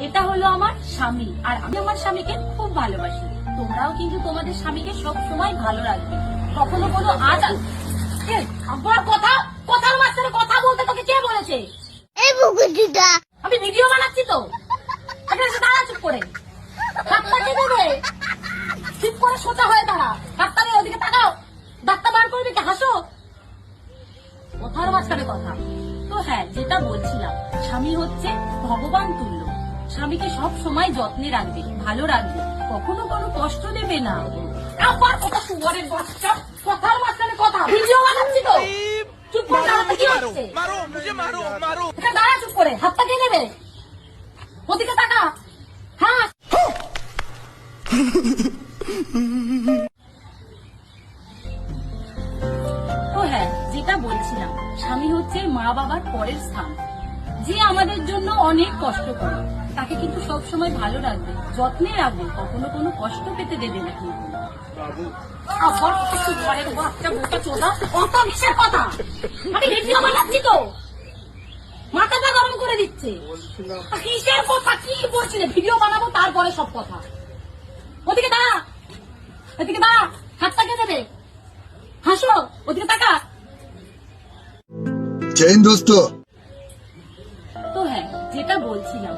এটা হলো আমার স্বামী, আর আমি আমার স্বামীকে খুব ভালোবাসি। তোমরাও কিন্তু তোমাদের স্বামীকে সব সময় ভালো রাখবে। কখনো কোনো আজ আবার কথার মাঝখানে কথা বলতে তোকে কে বলেছে? আমি ভিডিও বানাচ্ছি তো। দাঁড়া চুপ করে, হাতটা কেটে দে, চুপ করে সোজা হয়ে দাঁড়া। হাতটা নিয়ে ওদিকে তাকাও, ডাক্তার বার করবি কি? হাসো, কথার মাঝখানে কথা। তো হ্যাঁ, যেটা বলছিলাম, স্বামী হচ্ছে ভগবান তুল্য। স্বামীকে সব সময় যত্নে রাখবে, ভালো রাখবে, কখনো কোনো কষ্ট দেবে না। আবার কথা সুবরের বাচ্চা, কথার মাঝখানে কথা। ভিডিও বানাচ্ছি তো, চুপ করে দাঁড়াতে কি হচ্ছে? এখানে দাঁড়া চুপ করে, হাতটা কে নেবে? ওদিকে তাকা, হ্যাঁ। তো হ্যাঁ, যেটা বলছিলাম, স্বামী হচ্ছে মা বাবার পরের স্থান। যে আমাদের জন্য অনেক কষ্ট করে, তাকে কিন্তু সব সময় ভালো রাখবে, যত্নে রাখবে, কখনো কোনো কষ্ট পেতে দেবে না। কিন্তু আবার কিছু ঘরের বাচ্চা বোকা চোদা, অত কিসের কথা? আমি ভিডিও বানাচ্ছি তো, মাথাটা গরম করে দিচ্ছে। কিসের কথা? কি বলছিলে? ভিডিও বানাবো তারপরে সব কথা। ওদিকে দাঁড়া, এদিকে দাঁড়া, হাতটাকে দেবে, হাসো, ওদিকে তাকা। জয় হিন্দ দোস্ত। তো হ্যাঁ, যেটা বলছিলাম,